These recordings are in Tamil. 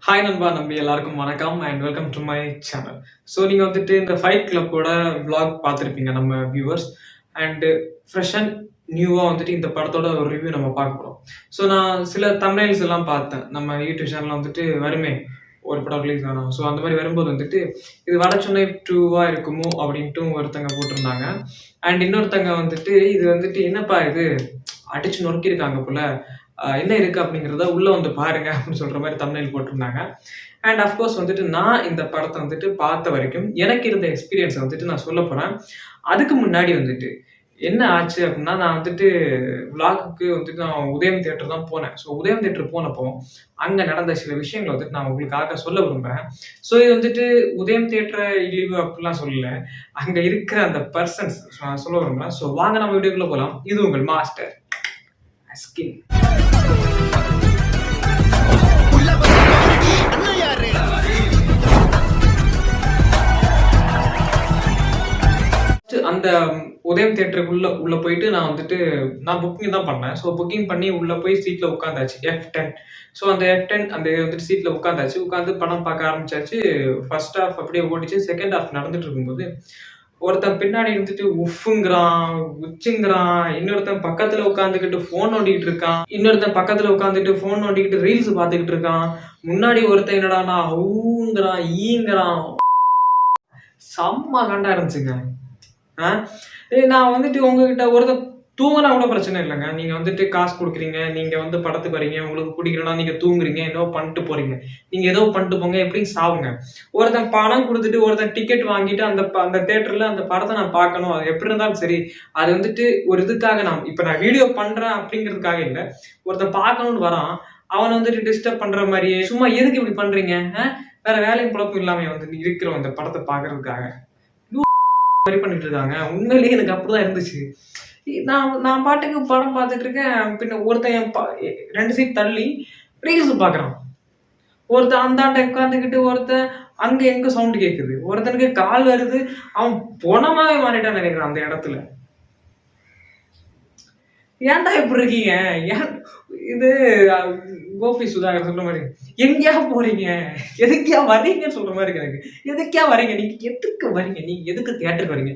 ஹாய் நண்பா நம்பி எல்லாருக்கும் வணக்கம் and welcome to my channel. So நீங்கள் வந்துட்டு இந்த ஃபைட் கிளப்போட vlog பார்த்துருப்பீங்க நம்ம வியூவர்ஸ். அண்டு ஃப்ரெஷ் அண்ட் நியூவாக வந்துட்டு இந்த படத்தோட ஒரு ரிவ்யூ நம்ம பார்க்க போகிறோம். ஸோ நான் சில தம்ப்நெயில்ஸ் எல்லாம் பார்த்தேன் நம்ம யூடியூப் சேனலில் வந்துட்டு வருமே ஒரு படம் ரிலீஸ் ஆனோம். ஸோ அந்த மாதிரி வரும்போது வந்துட்டு இது வடச்சென்னை 2வா இருக்குமோ அப்படின்ட்டு ஒருத்தங்க போட்டிருந்தாங்க. அண்ட் இன்னொருத்தங்க வந்துட்டு இது வந்துட்டு என்னப்பா இது அடிச்சு நொறுக்கியிருக்காங்க போல, என்ன இருக்கு அப்படிங்கிறத உள்ள வந்து பாருங்க அப்படின்னு சொல்ற மாதிரி தம்ப்நெயில் போட்டிருந்தாங்க. அண்ட் அஃப்கோர்ஸ் வந்துட்டு நான் இந்த படத்தை வந்துட்டு பார்த்த வரைக்கும் எனக்கு இருந்த எக்ஸ்பீரியன்ஸை வந்துட்டு நான் சொல்ல போறேன். அதுக்கு முன்னாடி வந்துட்டு என்ன ஆச்சு அப்படின்னா, நான் வந்துட்டு விளாகுக்கு வந்துட்டு நான் உதயம் தியேட்டர் தான் போனேன். ஸோ உதயம் தியேட்டர் போனப்போ அங்க நடந்த சில விஷயங்களை வந்துட்டு நான் உங்களுக்காக சொல்ல விரும்புறேன். ஸோ இது வந்துட்டு உதயம் தியேட்டரை இழிவு அப்படிலாம் சொல்லல, அங்க இருக்கிற அந்த பர்சன்ஸ் நான் சொல்ல விரும்புறேன். ஸோ வாங்க நம்ம வீடியோக்குள்ள போகலாம். இது உங்கள் மாஸ்டர் ஸ்கின். அந்த உதயம் தியேட்டருக்குள்ள போயிட்டு நான் புக்கிங் தான் பண்ணேன். ஸோ புக்கிங் பண்ணி உள்ள போய் சீட்ல உட்காந்தாச்சு F10. ஸோ அந்த F10 அந்த வந்துட்டு சீட்ல உட்காந்தாச்சு. உட்காந்து படம் பார்க்க ஆரம்பிச்சாச்சு. ஃபர்ஸ்ட் ஹாஃப் அப்படியே ஓடிச்சு. செகண்ட் ஹாஃப் நடந்துட்டு இருக்கும்போது ஒருத்தன் பின்னாடி இருந்துட்டு உஃப்ங்கிறான், உச்சுங்கிறான். இன்னொருத்தன் பக்கத்துல உட்காந்துக்கிட்டு போன் நோண்டிக்கிட்டு இருக்கான். இன்னொருத்தன் பக்கத்துல உட்காந்துட்டு போன் நோண்டிக்கிட்டு ரீல்ஸ் பார்த்துக்கிட்டு இருக்கான். முன்னாடி ஒருத்தன் என்னடானா ஊங்கிறான், ஈங்கிறான். செம்ம கண்டா இருந்துச்சுங்க. நான் வந்துட்டு உங்ககிட்ட ஒருத்தர் தூங்கினா கூட பிரச்சனை இல்லைங்க. நீங்க வந்துட்டு காசு கொடுக்குறீங்க, நீங்க வந்து படத்துக்கு வரீங்க, உங்களுக்கு பிடிக்கலன்னா நீங்க தூங்குறீங்க, என்னவோ பண்ணிட்டு போறீங்க. நீங்க ஏதோ பண்ணிட்டு போங்க, எப்படியும் சாவுங்க. ஒருத்தன் பணம் கொடுத்துட்டு ஒருத்தன் டிக்கெட் வாங்கிட்டு அந்த தேட்டர்ல அந்த படத்தை நான் பார்க்கணும், அது எப்படி இருந்தாலும் சரி. அது வந்துட்டு ஒரு இதுக்காக நான் வீடியோ பண்றேன் அப்படிங்கிறதுக்காக இல்லை. ஒருத்தன் பார்க்கணும்னு வரான், அவனை வந்துட்டு டிஸ்டர்ப் பண்ற மாதிரியே சும்மா எதுக்கு இப்படி பண்றீங்க? வேற வேலையும் பொழப்பும் இல்லாம வந்து இருக்கிறோம் இந்த படத்தை பாக்குறதுக்காக பண்ணிட்டு இருக்காங்க. உண்மையிலேயே எனக்கு அப்படிதான் இருந்துச்சு. நான் பாட்டுக்கு படம் பார்த்துட்டு இருக்கேன். பின்ன ஒருத்தன் 2 சீட் தள்ளி ரீல்ஸ் பாக்குறான். ஒருத்தன் அந்தாண்ட உட்காந்துக்கிட்டு ஒருத்தன் அங்க எங்க சவுண்ட் கேக்குது, ஒருத்தனுக்கு கால் வருது. அவன் பொணமாவே மாறிட்டான்னு நினைக்கிறான் அந்த இடத்துல. ஏன்டா இப்படி இருக்கீங்க? இது கோபி சுதாகர் சொல்ற மாதிரி எங்கேயா போறீங்க, எதுக்கியா வரீங்கன்னு சொல்ற மாதிரி இருக்கு எனக்கு. எதுக்கியா வரீங்க, நீங்க எதுக்கு வரீங்க, நீங்க எதுக்கு தியேட்டருக்கு வரீங்க?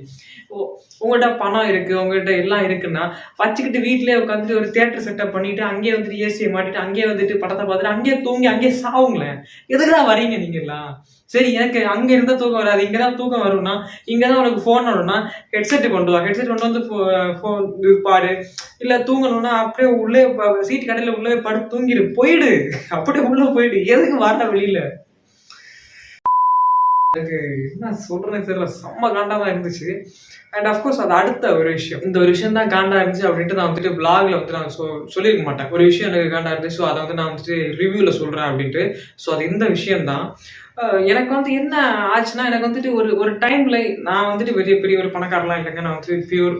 உங்கள்கிட்ட பணம் இருக்கு, உங்கள்கிட்ட எல்லாம் இருக்குன்னா வச்சுக்கிட்டு வீட்லயே உட்காந்துட்டு ஒரு தியேட்டர் செட்டப் பண்ணிட்டு அங்கேயே வந்துட்டு ஏசியை மாட்டிட்டு அங்கேயே வந்துட்டு படத்தை பார்த்துட்டு அங்கேயே தூங்கி அங்கேயே சாவுங்களேன். எதுக்குதான் வரீங்க நீங்க எல்லாம்? சரி, எனக்கு அங்க இருந்தா தூக்கம் வராது, இங்கதான் தூக்கம் வரும்னா, இங்கதான் உனக்கு போன் வரும்னா ஹெட்செட் கொண்டு வா. ஹெட்செட் கொண்டு வந்து பாடு. இல்ல தூங்கணும்னா அப்படியே உள்ளே சீட் கடையில உள்ளே படுத்து தூங்கிடு, போயிடு. அப்படியே உள்ள போயிடு. எதுக்கு வாட்ட வெளியில? எனக்கு என்ன சொல்றேன்னு தெரியல, செம்ம காண்டா தான் இருந்துச்சு. அண்ட் அஃப்கோர்ஸ் அது அடுத்த ஒரு விஷயம், இந்த ஒரு விஷயம் தான் காண்டா இருந்துச்சு அப்படின்ட்டு நான் வந்துட்டு பிளாக்ல வந்து நான் சொல்லியிருக்க மாட்டேன். ஒரு விஷயம் எனக்கு காண்டா இருந்துச்சு, ஸோ அதை வந்து நான் வந்துட்டு ரிவ்யூல சொல்றேன் அப்படின்ட்டு. ஸோ அது இந்த விஷயம் தான். எனக்கு வந்து என்ன ஆச்சுன்னா, எனக்கு வந்துட்டு ஒரு டைம்ல நான் வந்துட்டு பெரிய பெரிய ஒரு பணக்காரலாம் இல்லைங்க. நான் வந்துட்டு பியூர்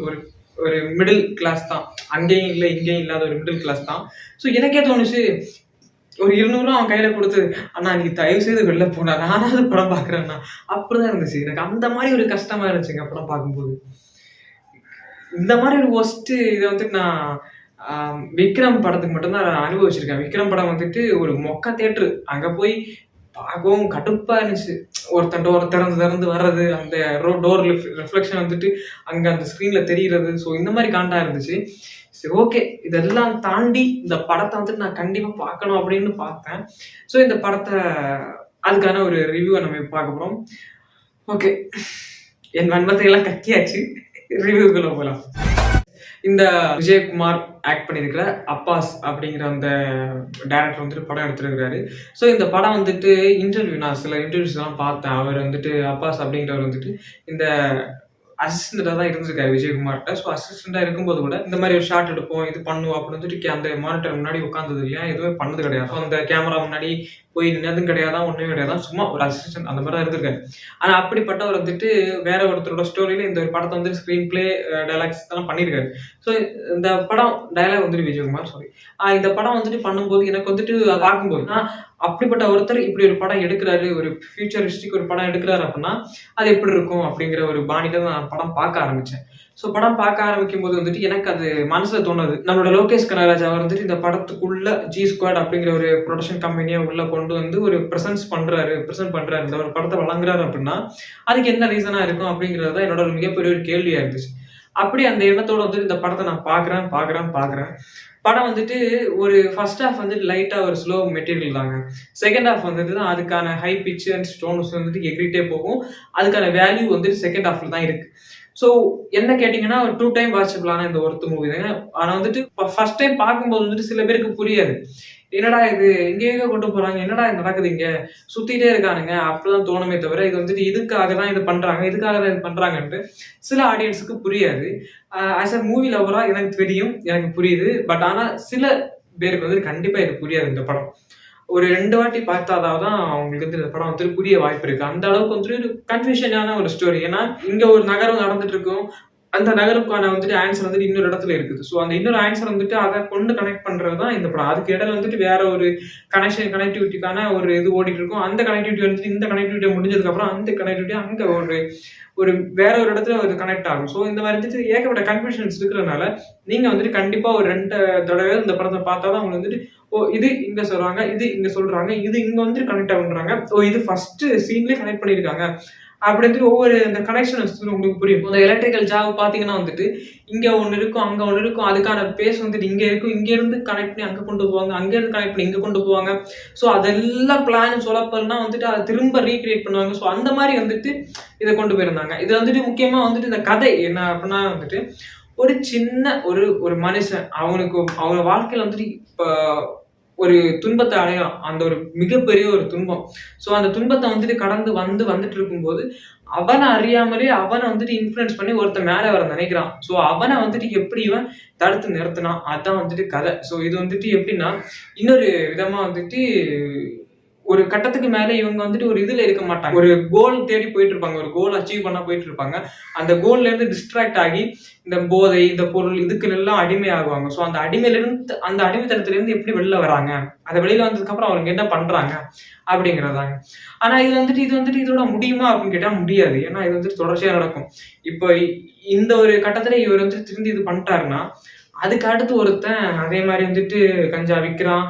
ஒரு மிடில் கிளாஸ் தான். அங்கேயும் இல்லை இங்கேயும் இல்லாத ஒரு மிடில் கிளாஸ் தான். ஸோ எனக்கே தோணுச்சு, ஒரு 200 அவன் கையில கொடுத்து, அண்ணா நீ தயவு செய்து வெளில போனா நானாவது படம் பாக்குறேன்னா. அப்படிதான் இருந்துச்சு எனக்கு. அந்த மாதிரி ஒரு கஷ்டமா இருந்துச்சுங்க படம் பார்க்கும்போது. இந்த மாதிரி ஒரு ஒஸ்ட் இதை வந்துட்டு நான் விக்ரம் படத்துக்கு மட்டும்தான் அனுபவிச்சிருக்கேன். விக்ரம் படம் வந்துட்டு ஒரு மொக்க தேட்டரு, அங்க போய் பார்க்கவும் கடுப்பா இருந்துச்சு. ஒருத்தன் டோர் திறந்து வர்றது, அந்த டோர் ரிஃப்ளெக்ஷன் வந்துட்டு அங்க அந்த ஸ்கிரீன்ல தெரிகிறது. ஸோ இந்த மாதிரி காண்டா இருந்துச்சு. சரி, ஓகே, இதெல்லாம் தாண்டி இந்த படத்தை வந்துட்டு நான் கண்டிப்பா பார்க்கணும் அப்படின்னு பார்த்தேன். ஸோ இந்த படத்தை அதுக்கான ஒரு ரிவ்யூவை நம்ம பார்க்க போறோம். ஓகே, என் வன்மத்தை எல்லாம் கக்கியாச்சு, ரிவ்யூக்குள்ள போகலாம். இந்த விஜயகுமார் ஆக்ட் பண்ணியிருக்கிற அப்பாஸ் அப்படிங்கிற அந்த டைரக்டர் வந்துட்டு படம் எடுத்துருக்கிறாரு. ஸோ இந்த படம் வந்துட்டு நான் சில இன்டர்வியூஸ் எல்லாம் பார்த்தேன். அவர் வந்துட்டு அப்பாஸ் அப்படிங்கிறவர் வந்துட்டு இந்த அசிஸ்டண்டா தான் இருந்திருக்காரு விஜயகுமார்கிட்ட. ஸோ அசிஸ்டண்டா இருக்கும்போது கூட இந்த மாதிரி ஒரு ஷார்ட் எடுப்போம், இது பண்ணுவோம் அப்படின்னு வந்துட்டு அந்த மானிட்டர் முன்னாடி உட்காந்தது இல்லையா, எதுவுமே பண்ணது கிடையாது. அந்த கேமரா முன்னாடி போய் நின்னதும் கிடையாதான், ஒன்றுமே கிடையாதான். சும்மா ஒரு அசிஸ்டன்ட் அந்த மாதிரி தான் இருந்திருக்காரு. ஆனால் அப்படிப்பட்டவர் வந்துட்டு வேற ஒருத்தரோட ஸ்டோரியில இந்த ஒரு படத்தை வந்து ஸ்கிரீன் பிளே டைலாக்ஸ் எல்லாம் பண்ணியிருக்காரு. ஸோ இந்த படம் டைலாக் வந்துட்டு விஜயகுமார் இந்த படம் வந்துட்டு பண்ணும்போது எனக்கு வந்துட்டு பார்க்கும்போது அப்படிப்பட்ட ஒருத்தர் இப்படி ஒரு படம் எடுக்கிறாரு, ஒரு ஃபியூச்சரிஸ்டிக் ஒரு படம் எடுக்கிறாரு அப்படின்னா அது எப்படி இருக்கும் அப்படிங்கிற ஒரு பாணியில நான் படம் பார்க்க ஆரம்பிச்சேன். ஸோ படம் பார்க்க ஆரம்பிக்கும் போது வந்துட்டு எனக்கு அது மனசுல தோணுது, நம்மளோட லோகேஷ் கனகராஜ் அவர் வந்துட்டு இந்த படத்துக்குள்ள ஜி ஸ்குவாட் அப்படிங்கிற ஒரு ப்ரொடக்ஷன் கம்பெனியை உள்ள கொண்டு வந்து ஒரு ப்ரெசென்ட் பண்றாரு, இந்த ஒரு படத்தை வழங்குறாரு அப்படின்னா அதுக்கு என்ன ரீசனா இருக்கும் அப்படிங்கிறது தான் என்னோட மிகப்பெரிய ஒரு கேள்வியா இருந்துச்சு. அப்படி அந்த எண்ணத்தோட வந்துட்டு இந்த படத்தை நான் பார்க்குறேன். படம் வந்துட்டு ஒரு ஃபர்ஸ்ட் ஹாஃப் வந்துட்டு லைட்டா ஒரு ஸ்லோ மெட்டீரியல் தாங்க. செகண்ட் ஹாஃப் வந்துட்டு தான் அதுக்கான ஹை பிட்ச் அண்ட் ஸ்டோன்ஸ் வந்துட்டு எகிரிட்டே போகும். அதுக்கான வேல்யூ வந்துட்டு செகண்ட் ஹாஃப்ல தான் இருக்கு. ஸோ என்ன கேட்டிங்கன்னா ஒரு 2 டைம் வாட்சபிளான இந்த ஒர்த்து மூவி தாங்க. ஆனா வந்துட்டு ஃபர்ஸ்ட் டைம் பார்க்கும்போது வந்துட்டு சில பேருக்கு புரியாது. என்னடா இது இங்க எங்க கொண்டு போறாங்க, என்னடா இது நடக்குது, இங்க சுத்திட்டே இருக்கானுங்க அப்படிதான் தோணுமே தவிர இது வந்துட்டு இதுக்காக தான் இது பண்றாங்கன்ட்டு சில ஆடியன்ஸுக்கு புரியாது. ஆஸ் அ மூவி லவரா எனக்கு தெரியும், எனக்கு புரியுது. பட் ஆனா சில பேருக்கு வந்துட்டு கண்டிப்பா இது புரியாது. இந்த படம் ஒரு 2 வாட்டி பார்த்தாதான் அவங்களுக்கு வந்து இந்த படம் வந்துட்டு புரிய வாய்ப்பு இருக்கு. அந்த அளவுக்கு வந்துட்டு ஒரு கன்ஃபியூஷனான ஒரு ஸ்டோரி. ஏன்னா இங்க ஒரு நகரம் நடந்துட்டு இருக்கும், அந்த நகருக்கான வந்துட்டு ஆன்சர் வந்துட்டு இன்னொரு இடத்துல இருக்குது. ஸோ அந்த இன்னொரு ஆன்சர் வந்துட்டு அதை கொண்டு கனெக்ட் பண்றது தான் இந்த படம். அதுக்கு இடையில வந்துட்டு வேற ஒரு கனெக்டிவிட்டிக்கான ஒரு இது ஓடிட்டு இருக்கும். அந்த கனெக்டிவிட்டி வந்துட்டு இந்த கனெக்டிவிட்டி முடிஞ்சதுக்கு அப்புறம் அந்த கனெக்டிவிட்டி அங்க ஒரு வேற ஒரு இடத்துல ஒரு கனெக்ட் ஆகும். ஸோ இந்த மாதிரி வந்துட்டு ஏகப்பட்ட கன்ஃபியூஷன்ஸ் இருக்கிறதுனால நீங்க வந்துட்டு கண்டிப்பா ஒரு 2 தடவை இந்த படத்தை பார்த்தாதான் அவங்க வந்துட்டு இது இங்க சொல்றாங்க, இது இங்க சொல்றாங்க, இது இங்க வந்துட்டு கனெக்ட் ஆகுன்றாங்க, இது ஃபர்ஸ்ட் சீன்லயே கனெக்ட் பண்ணிருக்காங்க அப்படின்ட்டு ஒவ்வொரு அந்த கனெக்ஷன் உங்களுக்கு புரியும். இந்த எலக்ட்ரிக்கல் ஜாப் பாத்தீங்கன்னா வந்துட்டு இங்க ஒண்ணு இருக்கும், அங்க ஒண்ணு இருக்கும், அதுக்கான பேஸ் வந்துட்டு இங்க இருக்கும், இங்க இருந்து கனெக்ட் பண்ணி அங்க கொண்டு போவாங்க, அங்க இருந்து கனெக்ட் பண்ணி இங்க கொண்டு போவாங்க. ஸோ அதெல்லாம் பிளான் சொல்லப்போனா வந்துட்டு அதை திரும்ப ரீக்ரியேட் பண்ணுவாங்க. ஸோ அந்த மாதிரி வந்துட்டு இதை கொண்டு போயிருந்தாங்க. இது வந்துட்டு முக்கியமா வந்துட்டு இந்த கதை என்ன அப்படின்னா வந்துட்டு ஒரு சின்ன ஒரு மனுஷன் அவங்க வாழ்க்கையில வந்துட்டு இப்ப ஒரு துன்பத்தை அடையலாம், அந்த ஒரு மிகப்பெரிய ஒரு துன்பம். ஸோ அந்த துன்பத்தை வந்துட்டு கடந்து வந்துட்டு இருக்கும்போது அவனை அறியாமலே அவனை வந்துட்டு இன்ஃப்ளூயன்ஸ் பண்ணி ஒருத்தன் மேலே வர நினைக்கிறான். ஸோ அவனை வந்துட்டு எப்படி இவன் தடுத்து நிறுத்தினான், அதான் வந்துட்டு கதை. ஸோ இது வந்துட்டு எப்படின்னா இன்னொரு விதமா வந்துட்டு ஒரு கட்டத்துக்கு மேல இவங்க வந்துட்டு ஒரு இதுல இருக்க மாட்டாங்க, ஒரு கோல் தேடி போயிட்டு இருப்பாங்க, ஒரு கோல் அச்சீவ் பண்ண போயிட்டு இருப்பாங்க. அந்த கோல்ல இருந்து டிஸ்ட்ராக்ட் ஆகி இந்த போதை, இந்த பொருள், இதுக்கு எல்லாம் அடிமை ஆகுவாங்க. ஸோ அந்த அடிமைத்தனத்துல இருந்து எப்படி வெளில வராங்க, அதை வெளியில வந்ததுக்கு அப்புறம் அவங்க என்ன பண்றாங்க அப்படிங்கிறதாங்க. ஆனா இது வந்துட்டு இதோட முடியுமா அப்படின்னு கேட்டா முடியாது. ஏன்னா இது வந்துட்டு தொடர்ச்சியா நடக்கும். இப்போ இந்த ஒரு கட்டத்துல இவர் வந்துட்டு திரும்பி இது பண்ணிட்டாருன்னா அதுக்கு அடுத்து ஒருத்தன் அதே மாதிரி வந்துட்டு கஞ்சா விற்கிறான்,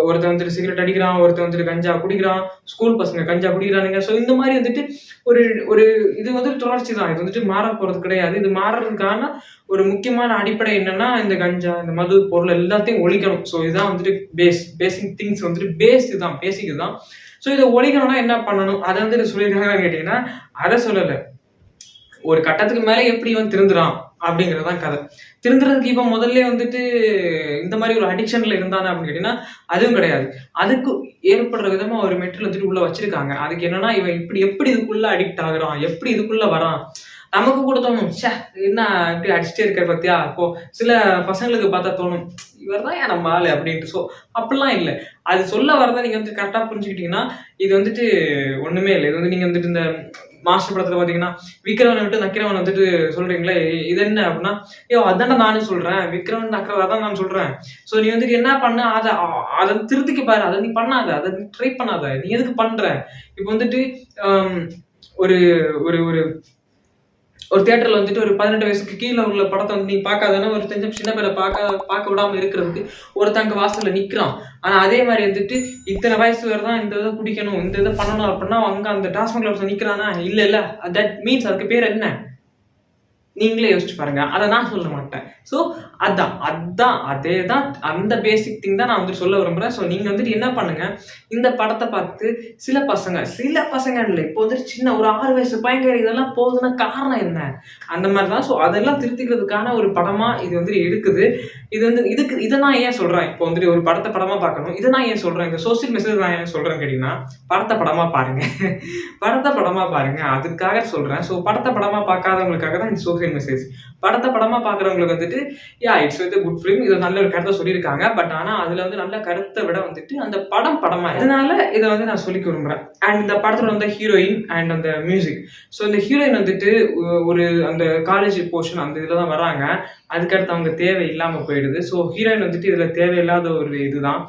ஒருத்தன் வந்துட்டு சிகரெட் அடிக்கிறான், ஒருத்தன் வந்துட்டு கஞ்சா குடிக்கிறான், ஸ்கூல் பசங்க கஞ்சா குடிக்கிறானுங்க. ஸோ இந்த மாதிரி வந்துட்டு ஒரு இது வந்துட்டு தொடர்ச்சி தான். இது வந்துட்டு மாற போறது கிடையாது. இது மாறுறதுக்கான ஒரு முக்கியமான அடிப்படை என்னன்னா இந்த கஞ்சா, இந்த மது பொருள் எல்லாத்தையும் ஒழிக்கணும். ஸோ இதுதான் வந்துட்டு பேசிக் திங்ஸ் வந்துட்டு பேசிக் இதுதான். ஸோ இதை ஒழிக்கணும்னா என்ன பண்ணணும் அதை வந்துட்டு சொல்லியிருக்காங்கன்னு கேட்டீங்கன்னா அதை சொல்லலை. ஒரு கட்டத்துக்கு மேல எப்படி இவன் திருந்துறான் அப்படிங்கறதான் கதை. திருந்துறதுக்கு இப்ப முதல்ல வந்துட்டு இந்த மாதிரி ஒரு அடிக்ஷன்ல இருந்தானே அப்படின்னு கேட்டீங்கன்னா அதுவும் கிடையாது. அதுக்கு ஏற்படுற விதமா ஒரு மெட்டீரியல் வந்துட்டு உள்ள வச்சிருக்காங்க. அதுக்கு என்னன்னா இவன் எப்படி இதுக்குள்ள அடிக்ட் ஆகுறான், எப்படி இதுக்குள்ள வரான். நமக்கு கூட தோணும், என்ன இப்படி அடிச்சுட்டே இருக்க பத்தியா. அப்போ சில பசங்களுக்கு பார்த்தா தோணும், இவர் தான் நம்ம ஆளு அப்படின்ட்டு. ஸோ அப்படிலாம் இல்லை. அது சொல்ல வரதான் நீங்க வந்து கரெக்டா புரிஞ்சுக்கிட்டீங்கன்னா இது வந்துட்டு ஒண்ணுமே இல்லை. இது வந்து நீங்க வந்துட்டு இந்த மாஸ்டர் படத்துல பாத்தீங்கன்னா விக்ரவனை விட்டு நக்கிரவன் வந்துட்டு சொல்றீங்களே, இது என்ன அப்படின்னா அதான நானும் சொல்றேன், விக்ரவன் நக்கரவன் அதான் நான் சொல்றேன். ஸோ நீ வந்துட்டு என்ன பண்ண அதை திருத்திக்கு பாரு, அதை நீ பண்ணாத, அதை நீ ட்ரை பண்ணாத, நீ எதுக்கு பண்ற. இப்போ வந்துட்டு ஒரு ஒரு ஒரு தியேட்டர்ல வந்துட்டு ஒரு 18 வயசுக்கு கீழே உள்ள படத்தை வந்து நீ பார்க்காதானே ஒரு சின்ன பேரை பார்க்க விடாம இருக்கிறதுக்கு ஒருத்தங்க வாசல்ல நிக்கிறான். ஆனா அதே மாதிரி வந்துட்டு இத்தனை வயசு வரதான் இந்த இதை குடிக்கணும், இந்த இதை பண்ணணும் அப்படின்னா அங்க அந்த டாஸ்மாக் ஒருத்தன் நிக்கிறானா, இல்ல தட் மீன்ஸ் அதுக்கு பேர் என்ன நீங்களே யோசிச்சு பாருங்க. அதை நான் சொல்ல மாட்டேன். ஸோ அதேதான் அந்த பேசிக் திங் தான் நான் வந்து சொல்ல விரும்புறேன். ஸோ நீங்க வந்துட்டு என்ன பண்ணுங்க, இந்த படத்தை பார்த்து சில பசங்க இல்லை, இப்போ வந்துட்டு சின்ன ஒரு 6 வயசு பையன் இதெல்லாம் போகுதுன்னா காரணம் என்ன அந்த மாதிரி தான். ஸோ அதெல்லாம் திருத்திக்கிறதுக்கான ஒரு படமா இது வந்து எடுக்குது. இது வந்து இதை நான் ஏன் சொல்றேன், இப்போ வந்துட்டு ஒரு படத்தை படமா பார்க்கணும், இதை நான் ஏன் சொல்றேன், இந்த சோசியல் மெசேஜ் நான் ஏன் சொல்றேன் கேட்டீங்கன்னா படத்தை படமா பாருங்க அதுக்காக சொல்றேன். ஸோ படத்தை படமா பார்க்காதவங்களுக்காக தான் இந்த சோசியல் மெசேஜ். படத்தை படமா பாக்குறவங்களுக்கு வந்துட்டு இட்ஸ் வித் குட் ஃபிலிம், இது நல்ல ஒரு கருத்தை சொல்லியிருக்காங்க. பட் ஆனா அதுல வந்து நல்ல கருத்தை விட வந்துட்டு அந்த படமா இதனால இதை வந்து நான் சொல்லிக்க விரும்புறேன். அண்ட் இந்த படத்துல வந்து ஹீரோயின் அண்ட் அந்த மியூசிக். ஸோ இந்த ஹீரோயின் வந்துட்டு ஒரு அந்த காலேஜ் போர்ஷன் அந்த இதுல தான் வராங்க. அதுக்கடுத்து அவங்க தேவை இல்லாம போயிடுது. ஸோ ஹீரோயின் வந்துட்டு இதுல தேவையில்லாத ஒரு இதுதான்.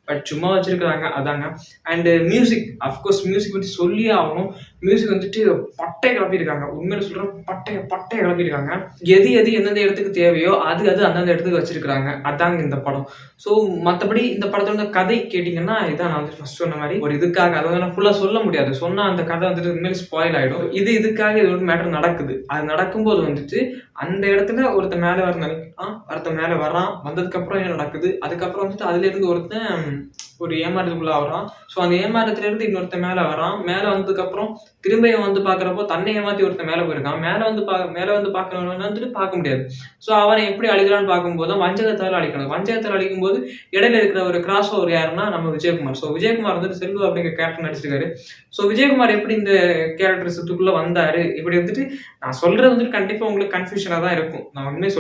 பட் சும்மா வச்சிருக்காங்க அதாங்க. அண்ட் மியூசிக், அஃப்கோர்ஸ் மியூசிக் வந்து சொல்லியே ஆகணும். மியூசிக் வந்துட்டு பட்டை கிளப்பியிருக்காங்க. உண்மையில சொல்றேன், பட்டைய கிளப்பியிருக்காங்க. எது எந்தெந்த இடத்துக்கு தேவையோ அது அந்தந்த இடத்துக்கு வச்சிருக்காங்க. அதாங்க இந்த படம். ஸோ மற்றபடி இந்த படத்தோட கதை கேட்டிங்கன்னா இதான் நான் வந்து ஃபர்ஸ்ட் சொன்ன மாதிரி ஒரு இதுக்காக, அதை நான் ஃபுல்லாக சொல்ல முடியாது. சொன்னால் அந்த கதை வந்துட்டு உண்மையில ஸ்பாயில் ஆகிடும். இதுக்காக இது ஒரு மேட்டர் நடக்குது. அது நடக்கும்போது வந்துட்டு அந்த இடத்துல ஒருத்தன் மேலே ஒருத்தன் மேலே வரான். வந்ததுக்கப்புறம் என்ன நடக்குது, அதுக்கப்புறம் வந்துட்டு அதுலேருந்து ஒருத்தன் ஒரு ஏமாற்றத்துக்குள்ள ஆகுறான். ஸோ அந்த ஏமாற்றத்துலேருந்து இன்னொருத்தன் மேலே வரான். மேலே வந்ததுக்கப்புறம் திரும்பியும் வந்து பார்க்குறப்போ தன்னை ஏமாற்றி ஒருத்தன் மேலே போயிருக்கான். மேலே வந்து பார்க்கணும்னு வந்துட்டு பார்க்க முடியாது. ஸோ அவனை எப்படி அழிக்கலான்னு பார்க்கும்போது வஞ்சகத்தால் அழிக்கணும். வஞ்சகத்தால் அழிக்கும்போது இடையில இருக்கிற ஒரு கிராஸ் ஓவர் யாருன்னா நம்ம விஜயகுமார். ஸோ விஜயகுமார் வந்துட்டு செல்வா அப்படிங்கிற கேரக்டர் நடிச்சிருக்காரு. ஸோ விஜயகுமார் எப்படி இந்த கேரக்டர் சுத்துக்குள்ள வந்தாரு, இப்படி வந்துட்டு நான் சொல்றது வந்துட்டு கண்டிப்பா உங்களுக்கு கன்ஃபியூஷனாக தான் இருக்கும். நான் உண்மையை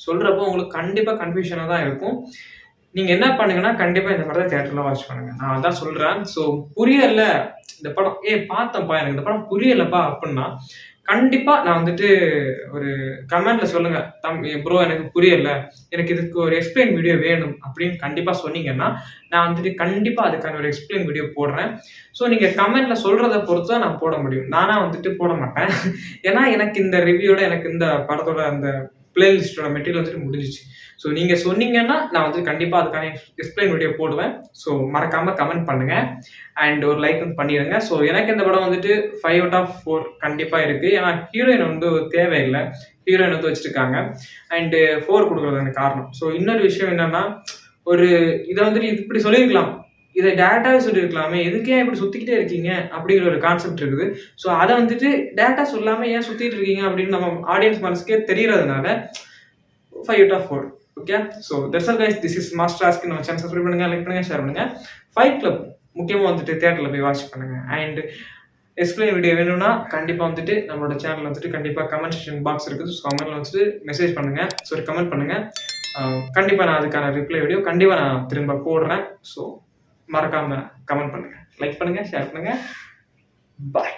சொல்றப்போ உங்களுக்கு கண்டிப்பா கன்ஃபியூஷனாக தான் இருக்கும். நீங்க என்ன பண்ணுங்கன்னா கண்டிப்பா இந்த படத்தை தியேட்டர்ல வாட்ச் பண்ணுங்க. நான் அதான் சொல்றேன். ஸோ புரியல இந்த படம், பார்த்தேன்ப்பா எனக்கு இந்த படம் புரியலப்பா அப்படின்னா கண்டிப்பா நான் வந்துட்டு ஒரு கமெண்ட்ல சொல்லுங்க, ப்ரோ எனக்கு புரியல, எனக்கு இதுக்கு ஒரு எக்ஸ்பிளைன் வீடியோ வேணும் அப்படின்னு கண்டிப்பா சொன்னீங்கன்னா நான் வந்துட்டு கண்டிப்பா அதுக்கான ஒரு எக்ஸ்பிளைன் வீடியோ போடுறேன். ஸோ நீங்க கமெண்ட்ல சொல்றதை பொறுத்து தான் நான் போட முடியும். நானா வந்துட்டு போட மாட்டேன். ஏன்னா எனக்கு இந்த ரிவ்யூட, எனக்கு இந்த படத்தோட அந்த பிளேலிஸ்டோட மெட்டீரியல் வந்துட்டு முடிஞ்சிச்சு. ஸோ நீங்க சொன்னீங்கன்னா நான் வந்து கண்டிப்பா அதுக்கான எக்ஸ்பிளைன் வீடியோ போடுவேன். ஸோ மறக்காம கமெண்ட் பண்ணுங்க அண்ட் ஒரு லைக் வந்து பண்ணிடுங்க. ஸோ எனக்கு இந்த படம் வந்துட்டு 5/4 கண்டிப்பா இருக்கு. ஏன்னா ஹீரோயின் வந்து தேவையில்லை, ஹீரோயின் வந்து வச்சிருக்காங்க அண்ட் 4 கொடுக்குறதுக்கு காரணம். ஸோ இன்னொரு விஷயம் என்னன்னா, ஒரு இதை வந்துட்டு இப்படி சொல்லியிருக்கலாம், இதை டேரக்டாவே சொல்லியிருக்கலாமே, எதுக்கே இப்படி சுத்திக்கிட்டே இருக்கீங்க அப்படிங்கிற ஒரு கான்செப்ட் இருக்குது. ஸோ அதை வந்துட்டு டேரக்டா சொல்லாம ஏன் சுத்திட்டு இருக்கீங்க அப்படின்னு நம்ம ஆடியன்ஸ் மனசுக்கே தெரியறதுனால 5/4. Okay, so that's all guys. This is master ask. நம்ம சேனல் சப்ஸ்கிரைப் பண்ணுங்க, லைக் பண்ணுங்க, ஷேர் பண்ணுங்க. ஃபைட் கிளப் முக்கியமாக வந்துட்டு தியேட்டரில் போய் வாட்ச் பண்ணுங்க. அண்ட் எக்ஸ்பிளைன் வீடியோ வேணும்னா கண்டிப்பாக வந்துட்டு நம்மளோட சேனல் வந்துட்டு கண்டிப்பாக கமெண்ட் செக்ஷன் பாக்ஸ் இருக்குது. ஸோ கமெண்ட்ல வந்துட்டு மெசேஜ் பண்ணுங்க, சாரி கமெண்ட் பண்ணுங்க. கண்டிப்பாக நான் அதுக்கான ரிப்ளை வீடியோ கண்டிப்பாக நான் திரும்ப போடுறேன். ஸோ மறக்காம கமெண்ட் பண்ணுங்க, லைக் பண்ணுங்க, ஷேர் பண்ணுங்க. பாய்.